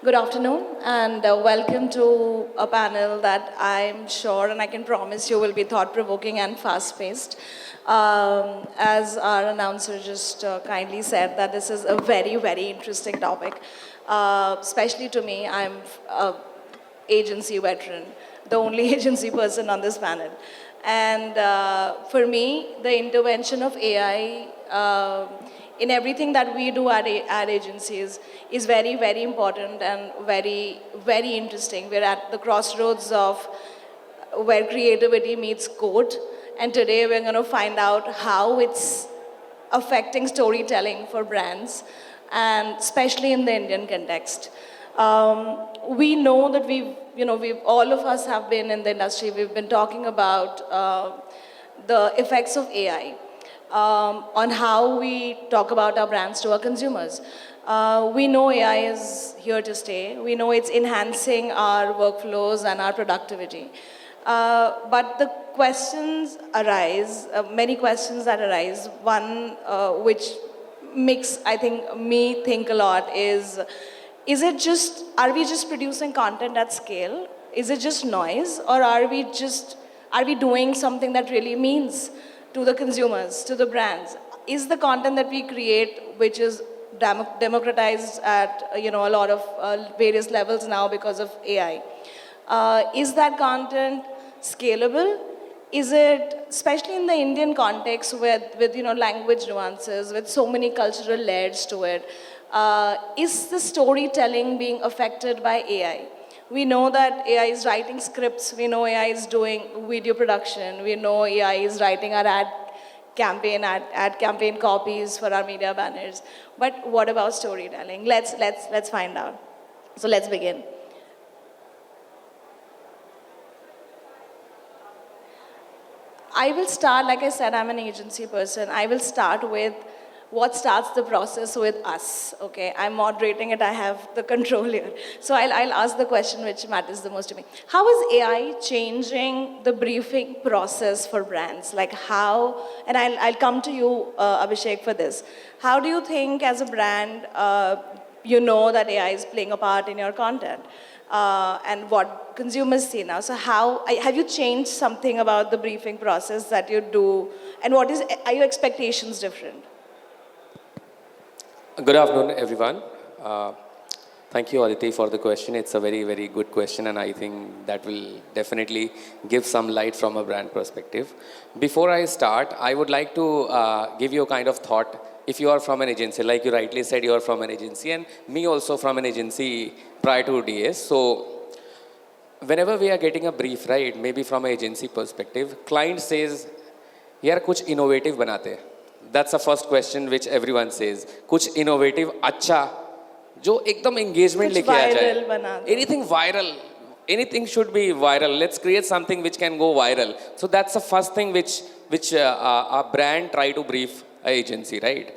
Good afternoon and welcome to a panel that I'm sure and I can promise you will be thought-provoking and fast-paced. As our announcer just kindly said that this is a very, very interesting topic, especially to me. I'm a agency veteran, the only agency person on this panel. And for me, the intervention of AI in everything that we do at ad agencies is very, very important and very, very interesting. We're at the crossroads of where creativity meets code. And today we're going to find out how it's affecting storytelling for brands, and especially in the Indian context. We know that we've all of us have been in the industry. We've been talking about the effects of AI on how we talk about our brands to our consumers. We know AI is here to stay. We know it's enhancing our workflows and our productivity. But the questions arise, many questions that arise. One which makes, I think, me think a lot is it just, are we just producing content at scale? Is it just noise? Or are we doing something that really means to the consumers, to the brands? Is the content that we create, which is democratized at a lot of various levels now because of AI, is that content scalable? Is it, especially in the Indian context with language nuances, with so many cultural layers to it, is the storytelling being affected by AI? We know that AI is writing scripts, we know AI is doing video production, we know AI is writing our ad campaign copies for our media banners. But what about storytelling? Let's find out. So let's begin. I will start, like I said, I'm an agency person. I will start with what starts the process with us, okay? I'm moderating it, I have the control here. So I'll ask the question which matters the most to me. How is AI changing the briefing process for brands? Like how, and I'll come to you, Abhishek, for this. How do you think as a brand, you know that AI is playing a part in your content? And what consumers see now. So how, have you changed something about the briefing process that you do? And are your expectations different? Good afternoon, everyone. Thank you, Aditi, for the question. It's a very, very good question, and I think that will definitely give some light from a brand perspective. Before I start, I would like to give you a kind of thought. If you are from an agency, like you rightly said, you are from an agency, and me also from an agency prior to DS. So whenever we are getting a brief, right, maybe from an agency perspective, client says, यार कुछ innovative बनाते हैं. That's the first question which everyone says. कुछ innovative अच्छा जो एकदम engagement लेके आ जाए. Anything viral. Anything should be viral. Let's create something which can go viral. So that's the first thing which a brand try to brief an agency, right?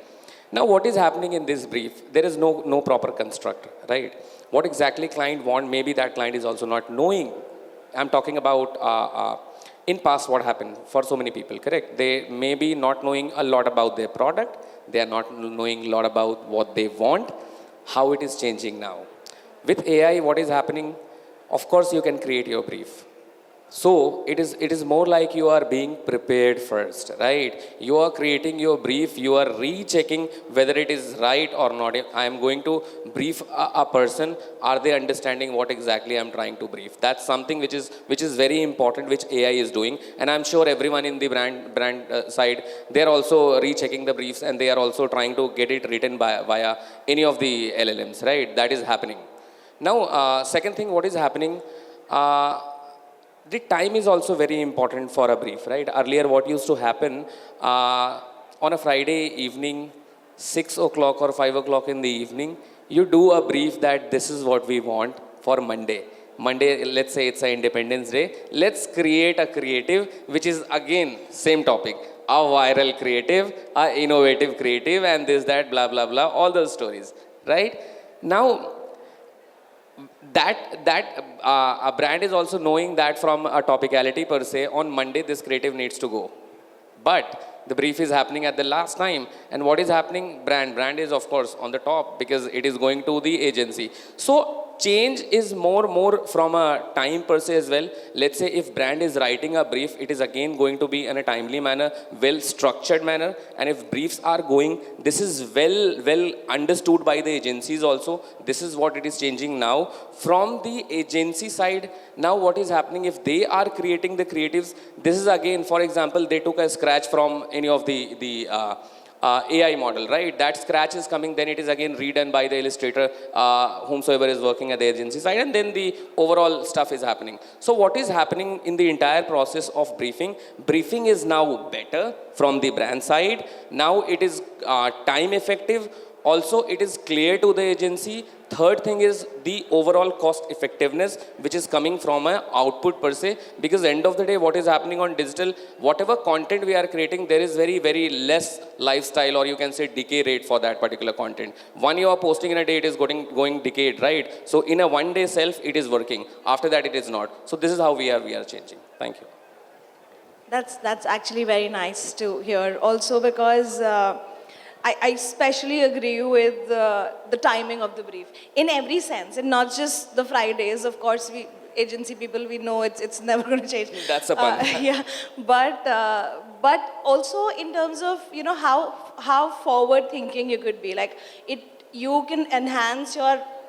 Now what is happening in this brief? There is no proper construct, right? What exactly client want? Maybe that client is also not knowing. I'm talking about in past what happened for so many people, correct? They may be not knowing a lot about their product. They are not knowing a lot about what they want, how it is changing now. With AI, what is happening? Of course, you can create your brief. So it is more like you are being prepared first, right? You are creating your brief, you are rechecking whether it is right or not. I am going to brief a person, are they understanding what exactly I'm trying to brief? That's something which is very important, which AI is doing. And I'm sure everyone in the brand side, they're also rechecking the briefs and they are also trying to get it written via any of the LLMs, right? That is happening. Now, second thing, what is happening? The time is also very important for a brief, right? Earlier, what used to happen on a Friday evening, 6 o'clock or 5 o'clock in the evening, you do a brief that this is what we want for Monday. Monday, let's say it's an Independence Day. Let's create a creative, which is again, same topic. A viral creative, a innovative creative, and this, that, blah, blah, blah, all those stories, right? Now, a brand is also knowing that from a topicality per se, on Monday this creative needs to go. But the brief is happening at the last time. And what is happening? Brand is of course on the top because it is going to the agency. So change is more from a time per se as well. Let's say if brand is writing a brief, it is again going to be in a timely manner, well structured manner. And if briefs are going, this is well understood by the agencies also. This is what it is changing now. From the agency side, now what is happening, if they are creating the creatives, this is again, for example, they took a scratch from any of the AI model, right? That scratch is coming, then it is again redone by the illustrator, whomsoever is working at the agency side, and then the overall stuff is happening. So what is happening in the entire process of briefing? Briefing is now better from the brand side. Now it is time effective. Also, it is clear to the agency. Third thing is the overall cost effectiveness, which is coming from an output per se. Because end of the day, what is happening on digital, whatever content we are creating, there is very less lifestyle, or you can say decay rate for that particular content. One you are posting in a day, it is going decayed, right? So in a 1 day self, it is working. After that, it is not. So this is how we are changing. Thank you. That's actually very nice to hear. Also because I especially agree with the timing of the brief in every sense, and not just the Fridays. Of course, we agency people, we know it's never going to change. That's a pun. Yeah, but also in terms of how forward thinking you could be. Like you can enhance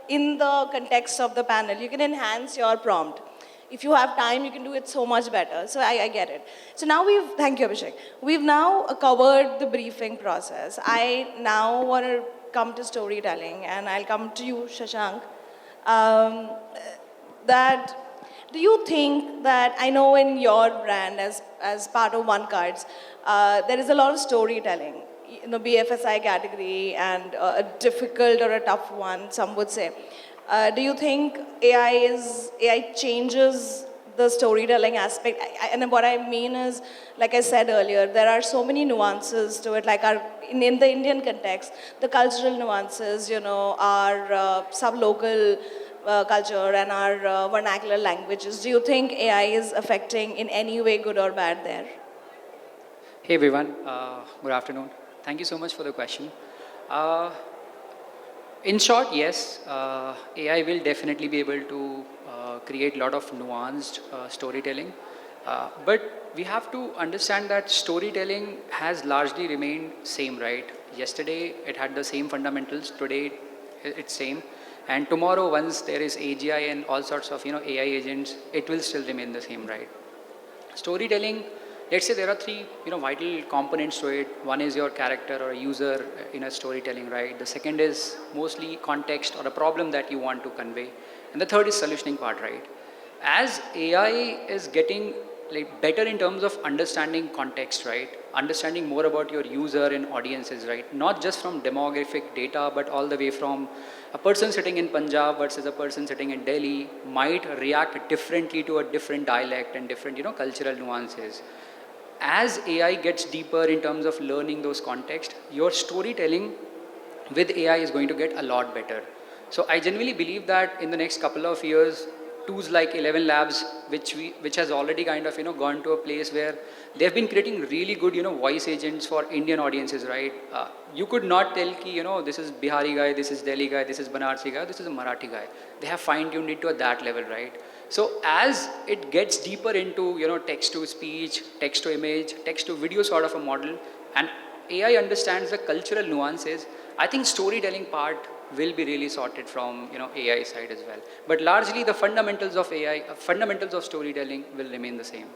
in the context of the panel, you can enhance your prompt. If you have time, you can do it so much better. So I get it. So now thank you, Abhishek. We've now covered the briefing process. I now want to come to storytelling, and I'll come to you, Shashank. Do you think that, I know in your brand as part of One Cards, there is a lot of storytelling in the BFSI category, and a difficult or a tough one, some would say. Do you think AI changes the storytelling aspect? And what I mean is, like I said earlier, there are so many nuances to it. Like in the Indian context, the cultural nuances, our sub-local culture and our vernacular languages. Do you think AI is affecting in any way, good or bad, there? Hey everyone, good afternoon. Thank you so much for the question. In short, yes, AI will definitely be able to create a lot of nuanced storytelling. But we have to understand that storytelling has largely remained same, right? Yesterday, it had the same fundamentals. Today, it's same. And tomorrow, once there is AGI and all sorts of AI agents, it will still remain the same, right? Storytelling, let's say there are three vital components to it. One is your character or user in a storytelling, right? The second is mostly context or a problem that you want to convey. And the third is solutioning part, right? As AI is getting better in terms of understanding context, right? Understanding more about your user and audiences, right? Not just from demographic data, but all the way from a person sitting in Punjab versus a person sitting in Delhi might react differently to a different dialect and different, cultural nuances. As AI gets deeper in terms of learning those contexts, your storytelling with AI is going to get a lot better. So I genuinely believe that in the next couple of years, tools like 11 Labs, which has already kind of gone to a place where they've been creating really good voice agents for Indian audiences, right? You could not tell ki this is Bihari guy, this is Delhi guy, this is Banarsi guy, this is a Marathi guy. They have fine-tuned it to that level, right? So as it gets deeper into text to speech, text to image, text to video sort of a model, and AI understands the cultural nuances, I think storytelling part will be really sorted from AI side as well. But largely the fundamentals of AI, fundamentals of storytelling will remain the same.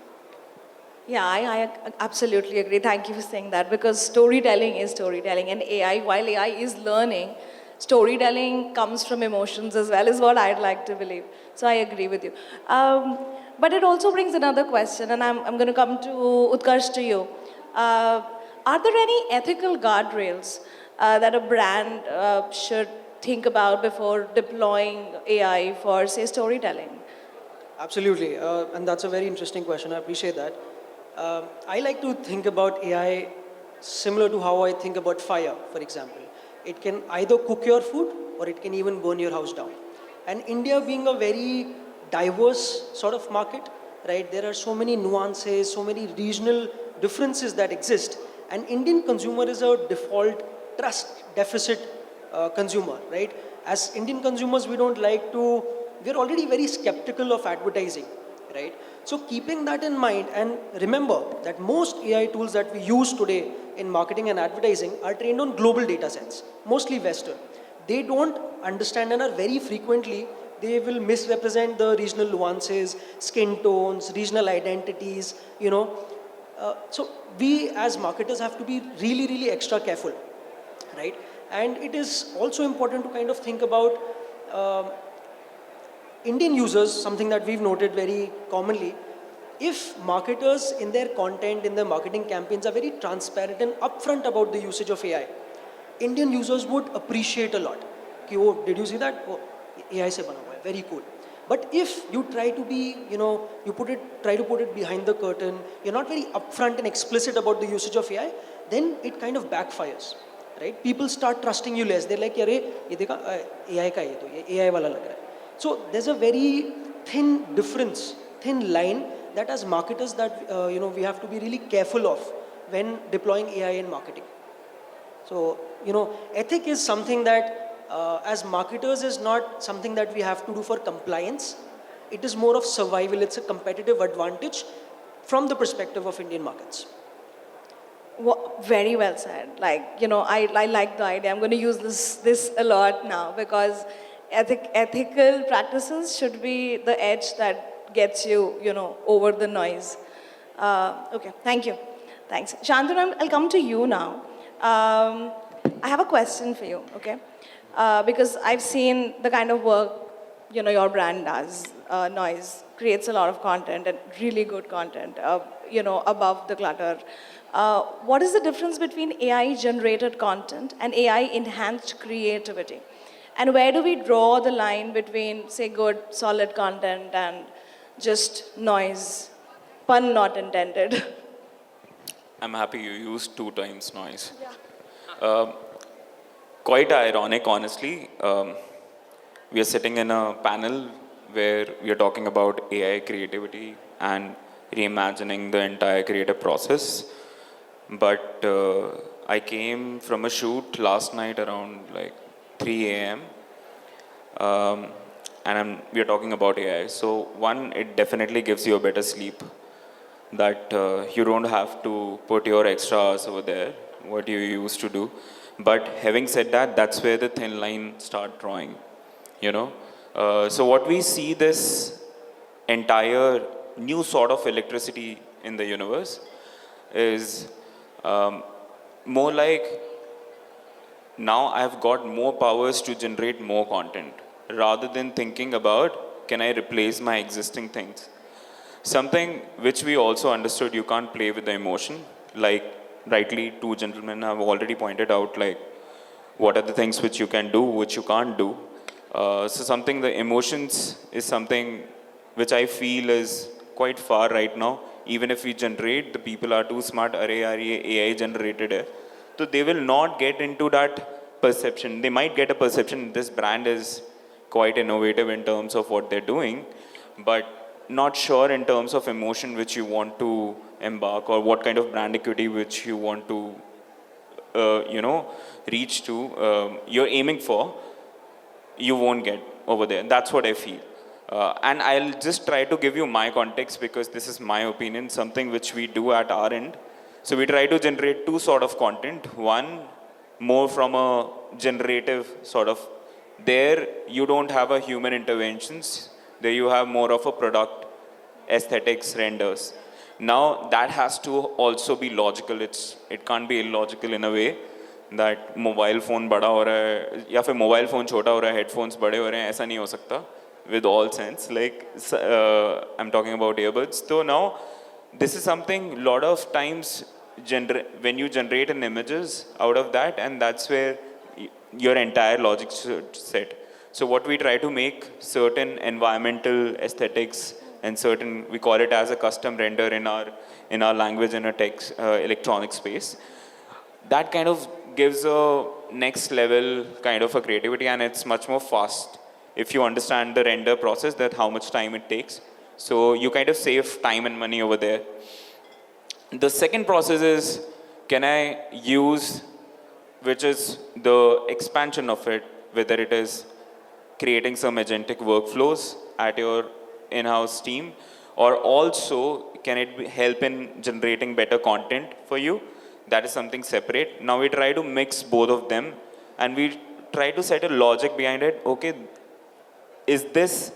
Yeah, I absolutely agree. Thank you for saying that, because storytelling is storytelling, and while AI is learning, storytelling comes from emotions as well, is what I'd like to believe. So I agree with you. But it also brings another question, and I'm going to come to Utkarsh, to you. Are there any ethical guardrails that a brand should think about before deploying AI for, say, storytelling? Absolutely, and that's a very interesting question. I appreciate that. I like to think about AI similar to how I think about fire, for example. It can either cook your food or it can even burn your house down. And India being a very diverse sort of market, right? There are so many nuances, so many regional differences that exist. And Indian consumer is a default trust deficit consumer, right? as Indian consumers, we don't like to, we're already very skeptical of advertising, right? So keeping that in mind, and remember that most AI tools that we use today in marketing and advertising are trained on global data sets, mostly Western. They don't understand and are very frequently, they will misrepresent the regional nuances, skin tones, regional identities, so we as marketers have to be really, really extra careful, right? And it is also important to kind of think about Indian users, something that we've noted very commonly. If marketers in their content, in their marketing campaigns are very transparent and upfront about the usage of AI, Indian users would appreciate a lot. Ki, oh, did you see that? Oh, AI se bana hua hai. Very cool. But if you try to be, try to put it behind the curtain, you're not very upfront and explicit about the usage of AI, then it kind of backfires, right? People start trusting you less. They're like, "Yare, ye dekha, AI ka ye to, ye AI wala lag raha hai." So there's a very thin difference, thin line that as marketers that we have to be really careful of when deploying AI in marketing. So ethic is something that as marketers is not something that we have to do for compliance. It is more of survival. It's a competitive advantage from the perspective of Indian markets. Very well said. I like the idea. I'm going to use this a lot now because ethical practices should be the edge that gets you, over the noise. Okay, thank you. Thanks. Shantanu, I'll come to you now. I have a question for you, okay? Because I've seen the kind of work, your brand does. Noise creates a lot of content and really good content, above the clutter. What is the difference between AI-generated content and AI-enhanced creativity? And where do we draw the line between, say, good, solid content and just noise? Pun not intended. I'm happy you used 2 times noise. Yeah. Quite ironic, honestly. We are sitting in a panel where we are talking about AI creativity and reimagining the entire creative process. But I came from a shoot last night around like 3 a.m. And we are talking about AI. So one, it definitely gives you a better sleep. That you don't have to put your extra hours over there, what you used to do. But having said that, that's where the thin line start drawing, So what we see this entire new sort of electricity in the universe is more like now I've got more powers to generate more content rather than thinking about can I replace my existing things. Something which we also understood, you can't play with the emotion. Like rightly 2 gentlemen have already pointed out, like what are the things which you can do, which you can't do. So something, the emotions is something which I feel is quite far right now. Even if we generate, the people are too smart, AI generated hai. So they will not get into that perception. They might get a perception, this brand is quite innovative in terms of what they're doing, but not sure in terms of emotion which you want to embark or what kind of brand equity which you want to, reach to, you're aiming for, you won't get over there. That's what I feel. And I'll just try to give you my context because this is my opinion, something which we do at our end. So we try to generate 2 sort of content. One, more from a generative sort of, there you don't have a human interventions. There you have more of a product, aesthetics, renders. Now that has to also be logical. It can't be illogical in a way that mobile phone बड़ा हो रहा है या फिर mobile phone छोटा हो रहा है, headphones बड़े हो रहे हैं, ऐसा नहीं हो सकता. With all sense, like I'm talking about earbuds. So now this is something lot of times when you generate an images out of that, and that's where your entire logic should set. So what we try to make certain environmental aesthetics and certain, we call it as a custom render in our language in a text electronic space. That kind of gives a next level kind of a creativity, and it's much more fast if you understand the render process, that how much time it takes. So you kind of save time and money over there. The second process is, can I use, which is the expansion of it, whether it is creating some agentic workflows at your in-house team, or also can it help in generating better content for you? That is something separate. Now we try to mix both of them, and we try to set a logic behind it. Okay, is this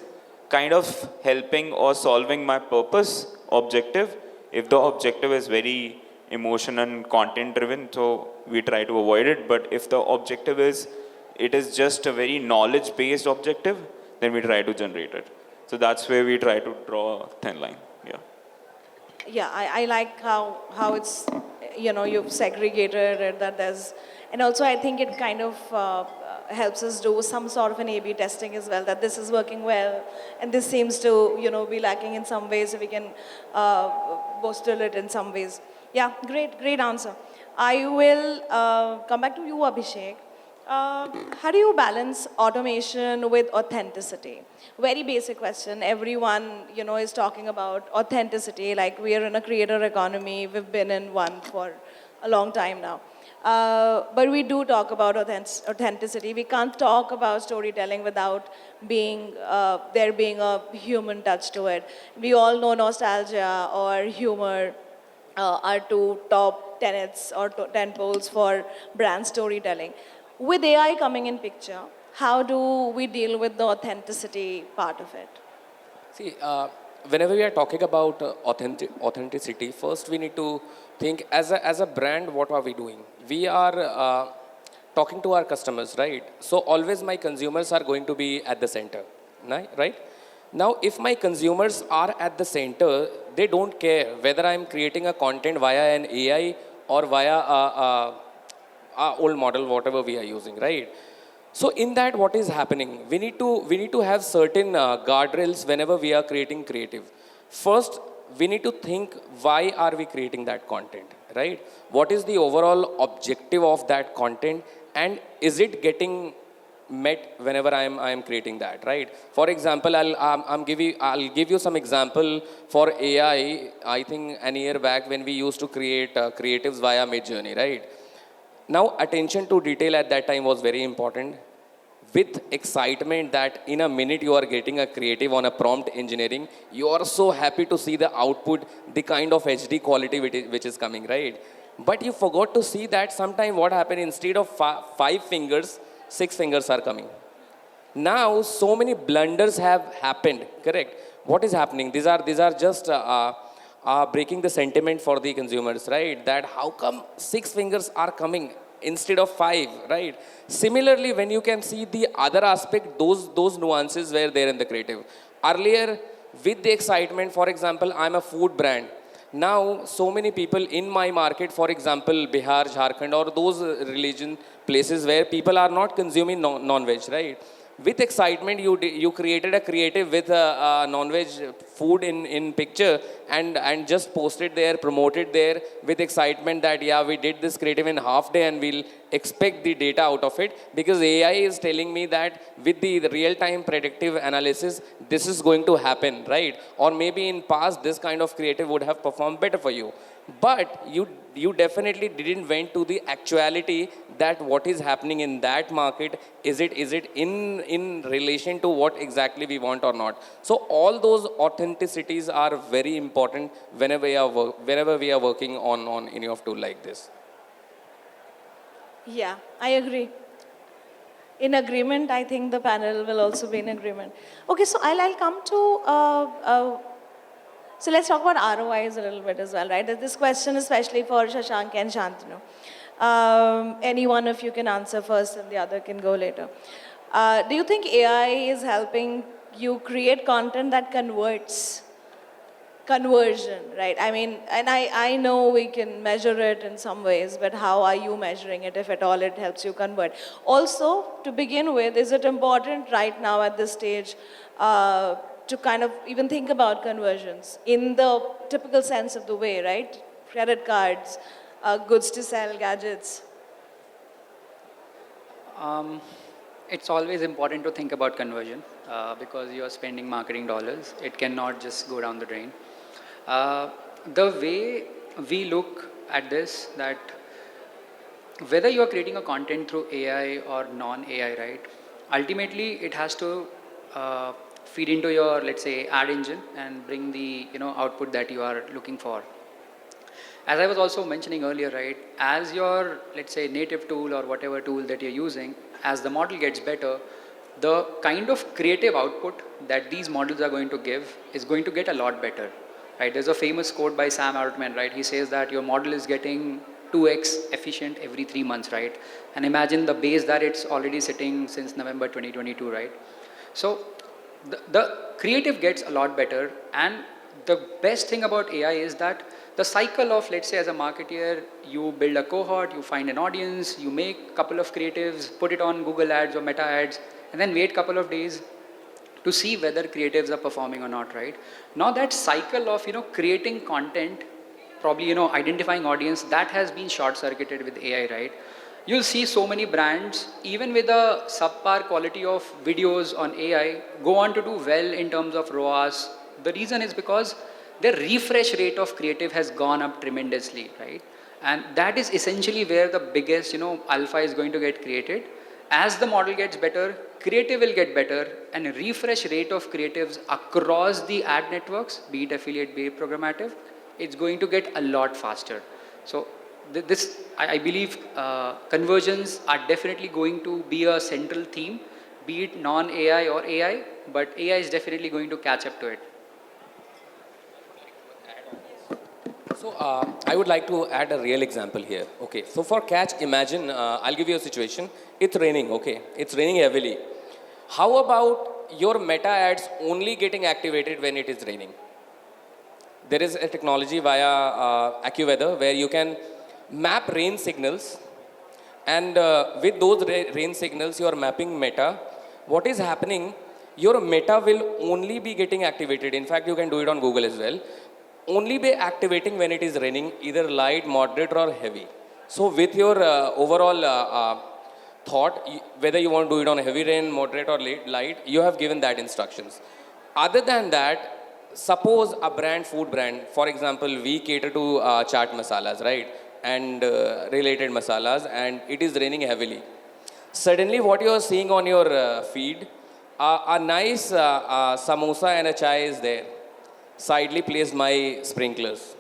kind of helping or solving my purpose objective? If the objective is very emotion and content driven, so we try to avoid it. But if the objective is, it is just a very knowledge based objective, then we try to generate it. So that's where we try to draw a thin line. Yeah. Yeah, I like how it's, you've segregated it, that there's, and also I think it kind of helps us do some sort of an A/B testing as well, that this is working well, and this seems to, be lacking in some ways, so we can bolster it in some ways. Yeah, great answer. I will come back to you, Abhishek. How do you balance automation with authenticity? Very basic question. Everyone, is talking about authenticity. Like, we are in a creator economy. We've been in one for a long time now. But we do talk about authenticity. We can't talk about storytelling without there being a human touch to it. We all know nostalgia or humor are two top tenets or 10 poles for brand storytelling. With AI coming in picture, how do we deal with the authenticity part of it? See, whenever we are talking about authenticity, first we need to think as a brand, what are we doing? We are talking to our customers, right? So always my consumers are going to be at the center, right? Now, if my consumers are at the center, they don't care whether I'm creating a content via an AI or via our old model, whatever we are using, right? So in that, what is happening? We need to have certain guardrails whenever we are creating creative. First, we need to think, why are we creating that content, right? What is the overall objective of that content, and is it getting met whenever I am creating that, right? For example, I'll give you some example for AI. I think an year back when we used to create creatives via Midjourney, right? Now, attention to detail at that time was very important. With excitement that in a minute you are getting a creative on a prompt engineering, you are so happy to see the output, the kind of HD quality which is coming, right? But you forgot to see that sometime what happened, instead of 5 fingers, 6 fingers are coming. Now, so many blunders have happened, correct? What is happening? These are just breaking the sentiment for the consumers, right? That how come 6 fingers are coming instead of 5, right? Similarly, when you can see the other aspect, those nuances were there in the creative. Earlier, with the excitement, for example, I'm a food brand. Now, so many people in my market, for example, Bihar, Jharkhand, or those religion places where people are not consuming non-veg, right? With excitement, you created a creative with a non-veg food in picture and just posted there, promoted there with excitement that, yeah, we did this creative in half day and we'll expect the data out of it, because AI is telling me that with the real-time predictive analysis, this is going to happen, right? Or maybe in past, this kind of creative would have performed better for you. But you definitely didn't went to the actuality that what is happening in that market, is it in relation to what exactly we want or not. So all those authenticities are very important whenever we are working on any of tool like this. Yeah, I agree. In agreement, I think the panel will also be in agreement. Okay, so I'll come to so let's talk about ROIs a little bit as well, right? This question especially for Shashank and Shantanu. Any one of you can answer first and the other can go later. Do you think AI is helping you create content that converts? Conversion, right? I mean, and I know we can measure it in some ways, but how are you measuring it, if at all it helps you convert? Also, to begin with, is it important right now at this stage to kind of even think about conversions in the typical sense of the way, right? Credit cards, goods to sell, gadgets. It's always important to think about conversion because you are spending marketing dollars. It cannot just go down the drain. The way we look at this, that whether you are creating a content through AI or non-AI, right? ultimately it has to feed into your, let's say, ad engine and bring the output that you are looking for. As I was also mentioning earlier, right, as your, let's say, native tool or whatever tool that you're using, as the model gets better, the kind of creative output that these models are going to give is going to get a lot better, right? There's a famous quote by Sam Altman, right? He says that your model is getting 2x efficient every 3 months, right? And imagine the base that it's already sitting since November 2022, right? So the creative gets a lot better, and the best thing about AI is that the cycle of, let's say, as a marketeer, you build a cohort, you find an audience, you make a couple of creatives, put it on Google Ads or Meta Ads, and then wait a couple of days to see whether creatives are performing or not, right? Now that cycle of, creating content, probably, identifying audience, that has been short-circuited with AI, right? You'll see so many brands, even with a subpar quality of videos on AI, go on to do well in terms of ROAS. The reason is because their refresh rate of creative has gone up tremendously, right? And that is essentially where the biggest, alpha is going to get created. As the model gets better, creative will get better, and refresh rate of creatives across the ad networks, be it affiliate, be it programmatic, it's going to get a lot faster. So this, I believe, conversions are definitely going to be a central theme, be it non-AI or AI, but AI is definitely going to catch up to it. So I would like to add a real example here. Okay, so for catch, imagine, I'll give you a situation. It's raining, okay? It's raining heavily. How about your meta ads only getting activated when it is raining? There is a technology via AccuWeather where you can map rain signals, and with those rain signals you are mapping meta. What is happening? Your meta will only be getting activated. In fact, you can do it on Google as well. Only be activating when it is raining, either light, moderate or heavy. So with your overall thought, whether you want to do it on heavy rain, moderate or light, you have given that instructions. Other than that, suppose a brand, food brand, for example, we cater to chaat masalas, right? And related masalas, and it is raining heavily. Suddenly what you are seeing on your feed, a nice samosa and a chai is there. Sidely placed my sprinklers.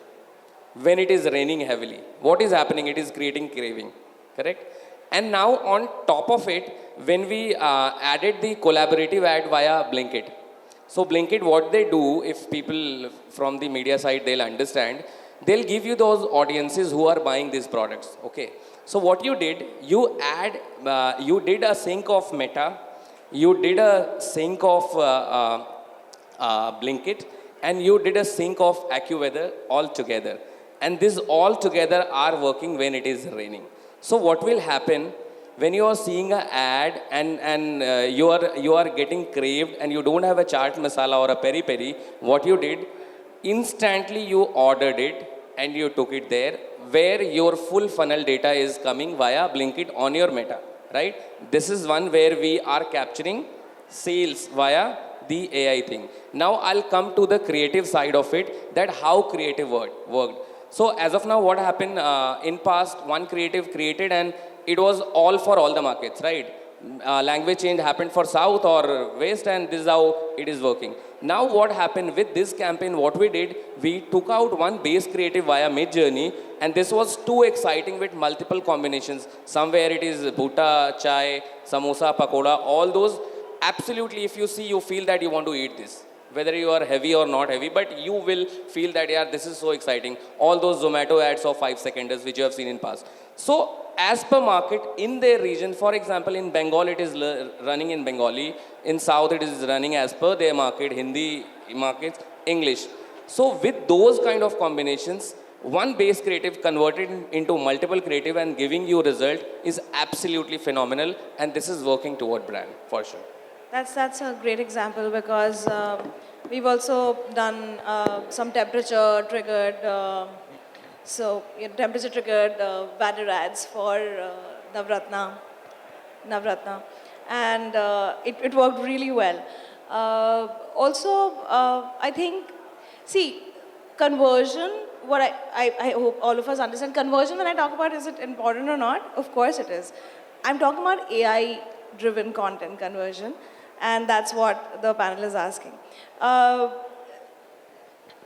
When it is raining heavily, what is happening? It is creating craving, correct? And now on top of it, when we added the collaborative ad via Blinkit. So Blinkit, what they do, if people from the media side, they'll understand, they'll give you those audiences who are buying these products, okay? So what you did, you did a sync of Meta, you did a sync of Blinkit, and you did a sync of AccuWeather all together. And these all together are working when it is raining. So what will happen when you are seeing an ad and you are getting craved and you don't have a chaat masala or a peri peri, what you did, instantly you ordered it and you took it there, where your full funnel data is coming via Blinkit on your Meta, right? This is one where we are capturing sales via the AI thing. Now I'll come to the creative side of it, that how creative worked. So as of now, what happened in past, one creative created and it was all for all the markets, right? Language change happened for South or West, and this is how it is working. Now what happened with this campaign, what we did, we took out one base creative via mid-journey, and this was too exciting with multiple combinations. Somewhere it is bhuta, chai, samosa, pakoda, all those. Absolutely, if you see, you feel that you want to eat this. Whether you are heavy or not heavy, but you will feel that, yeah, this is so exciting. All those Zomato ads of 5 seconds which you have seen in past. So as per market in their region, for example, in Bengal it is running in Bengali, in South it is running as per their market, Hindi markets, English. So with those kind of combinations, one base creative converted into multiple creative and giving you result is absolutely phenomenal, and this is working toward brand for sure. That's a great example because we've also done some temperature triggered, temperature triggered banner ads for Navratna, and it worked really well. Also, I think, see, conversion. What I hope all of us understand, conversion when I talk about, is it important or not? Of course it is. I'm talking about AI driven content conversion, and that's what the panel is asking.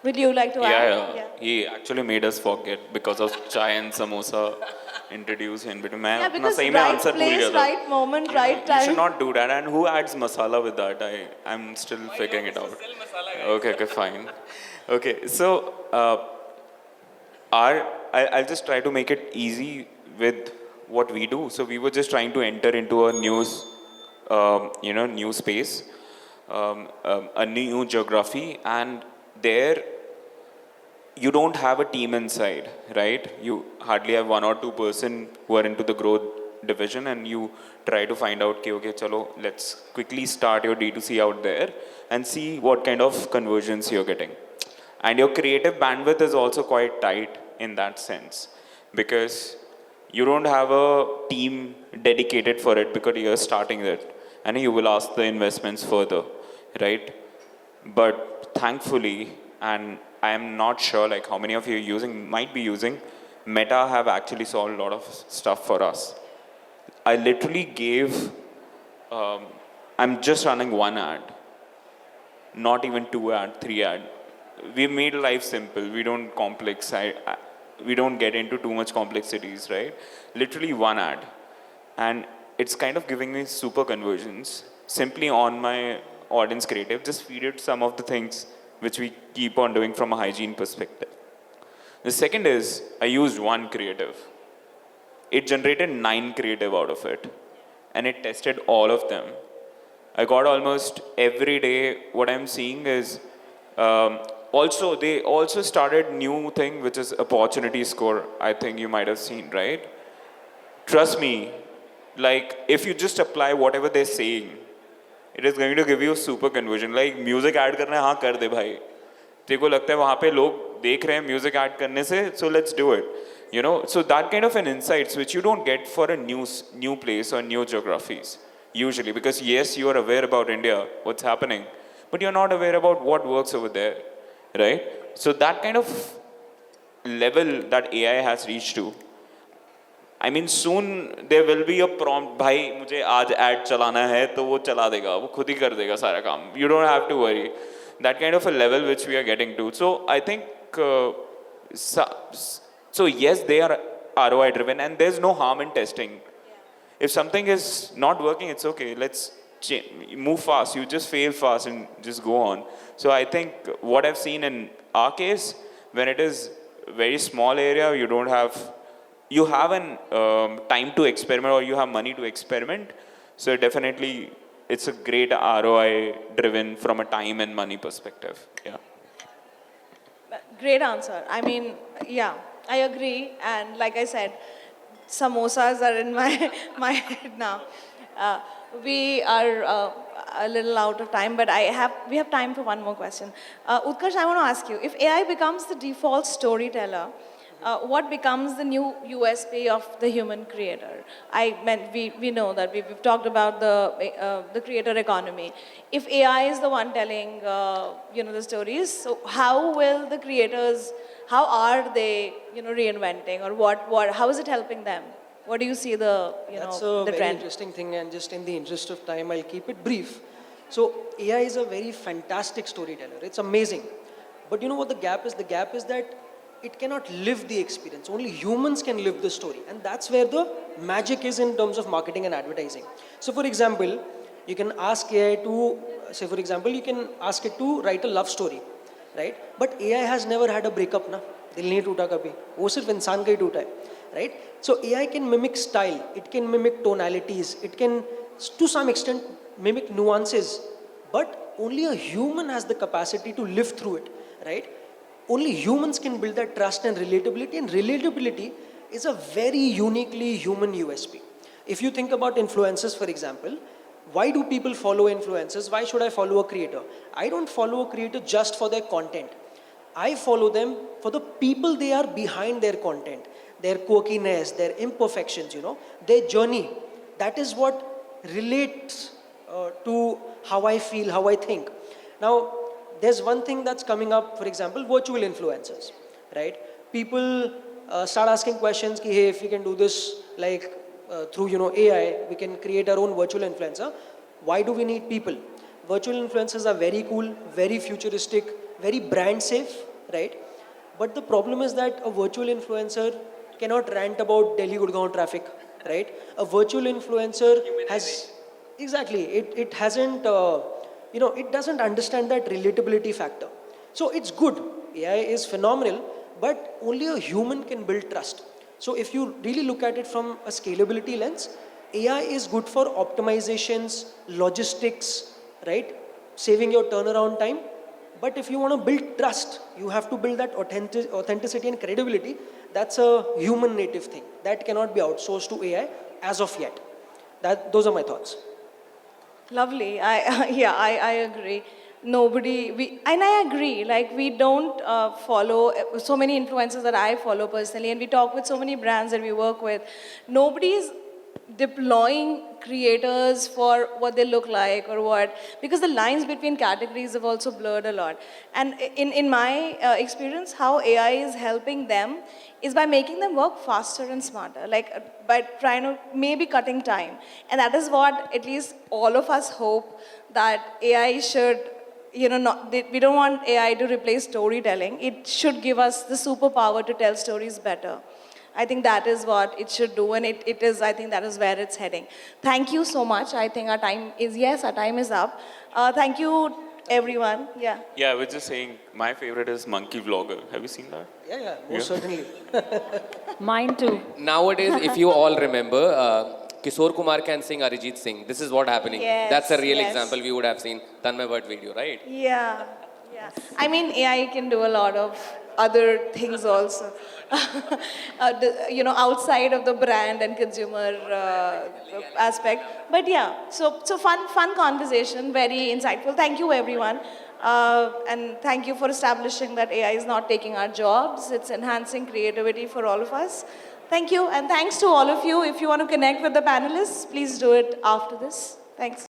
Would you like to add? Yeah. He actually made us forget because of chai and samosa introduced in between. मैं Yeah, अपना because सही में right answer भूल place, गया था. right moment, You know, right You should time. not do that. And who adds masala with that? I'm still figuring it out. Okay, fine. Okay, so I'll just try to make it easy with what we do. So we were just trying to enter into a new space, a new geography, and there you don't have a team inside, right? You hardly have 1 or 2 person who are into the growth division, and you try to find out, okay, chalo, let's quickly start your D2C out there and see what kind of conversions you're getting. And your creative bandwidth is also quite tight in that sense, because you don't have a team dedicated for it because you're starting it, and you will ask the investments further, right? But thankfully, and I am not sure like how many of you might be using, Meta have actually solved a lot of stuff for us. I literally gave, I'm just running 1 ad, not even 2 ad, 3 ad. We made life simple. We don't we don't get into too much complexities, right? Literally 1 ad. And it's kind of giving me super conversions. Simply on my audience creative, just feed it some of the things which we keep on doing from a hygiene perspective. The second is, I used 1 creative. It generated 9 creative out of it. And it tested all of them. I got almost every day, what I'm seeing is, they also started new thing, which is opportunity score. I think you might have seen, right? Trust me, like if you just apply whatever they're saying, it is going to give you a super conversion. Like music add करना है, हाँ कर दे भाई. तेरे को लगता है वहाँ पे लोग देख रहे हैं music add करने से, so let's do it. You know, so that kind of an insights which you don't get for a new place or new geographies usually, because yes, you are aware about India, what's happening, but you're not aware about what works over there, right? So that kind of level that AI has reached to, I mean, soon there will be a prompt, भाई मुझे आज ad चलाना है तो वो चला देगा, वो खुद ही कर देगा सारा काम. You don't have to worry. That kind of a level which we are getting to. So I think, so yes, they are ROI driven, and there's no harm in testing. If something is not working, it's okay. Let's move fast. You just fail fast and just go on. So I think what I've seen in our case, when it is very small area, you have an time to experiment, or you have money to experiment. So definitely, it's a great ROI driven from a time and money perspective. Yeah. Great answer. I mean, yeah, I agree. And like I said, samosas are in my head now. We are a little out of time, but we have time for one more question. Utkarsh, I want to ask you, if AI becomes the default storyteller, what becomes the new USP of the human creator? We know that we've talked about the creator economy. If AI is the one telling the stories, so how will the creators? How are they reinventing, or how is it helping them? What do you see That's a the very trend? interesting thing, and just in the interest of time, I'll keep it brief. So AI is a very fantastic storyteller. It's amazing. But you know what the gap is? The gap is that it cannot live the experience. Only humans can live the story. And that's where the magic is in terms of marketing and advertising. So for example, you can ask AI to, you can ask it to write a love story, right? But AI has never had a breakup, na? Dil nahi toota kabhi. वो सिर्फ इंसान का ही टूटा है, right? So AI can mimic style, it can mimic tonalities, it can, to some extent, mimic nuances, but only a human has the capacity to live through it, right? Only humans can build that trust and relatability is a very uniquely human USP. If you think about influencers, for example, why do people follow influencers? Why should I follow a creator? I don't follow a creator just for their content. I follow them for the people they are behind their content, their quirkiness, their imperfections, their journey. That is what relates to how I feel, how I think. Now, there's one thing that's coming up, for example, virtual influencers, right? People start asking questions, hey, if we can do this, like, through AI, we can create our own virtual influencer. Why do we need people? Virtual influencers are very cool, very futuristic, very brand safe, right? But the problem is that a virtual influencer cannot rant about Delhi Gurgaon traffic, right? A virtual influencer has exactly it hasn't it doesn't understand that relatability factor. So it's good. AI is phenomenal, but only a human can build trust. So if you really look at it from a scalability lens, AI is good for optimizations, logistics, right? Saving your turnaround time. But if you want to build trust, you have to build that authenticity and credibility. That's a human native thing. That cannot be outsourced to AI as of yet. Those are my thoughts. Lovely. I agree. And I agree. Like we don't follow so many influencers that I follow personally, and we talk with so many brands that we work with. Nobody's deploying creators for what they look like or what, because the lines between categories have also blurred a lot. And in my experience, how AI is helping them is by making them work faster and smarter, like by trying to maybe cutting time. And that is what at least all of us hope, that AI should, we don't want AI to replace storytelling. It should give us the superpower to tell stories better. I think that is what it should do, and it is, I think that is where it's heading. Thank you so much. I think our time is up. Thank you, everyone. Yeah. Yeah, I was just saying, my favorite is Monkey Vlogger. Have you seen that? Yeah, most certainly. Mine too. Nowadays, if you all remember, Kishore Kumar can sing Arijit Singh. This is what happening. Yes, That's a real yes. example we would have seen Tanmay Bhatt video, right? Yeah. I mean, AI can do a lot of other things also. Outside of the brand and consumer aspect. But yeah, so fun conversation, very insightful. Thank you, everyone. And thank you for establishing that AI is not taking our jobs. It's enhancing creativity for all of us. Thank you, and thanks to all of you. If you want to connect with the panelists, please do it after this. Thanks.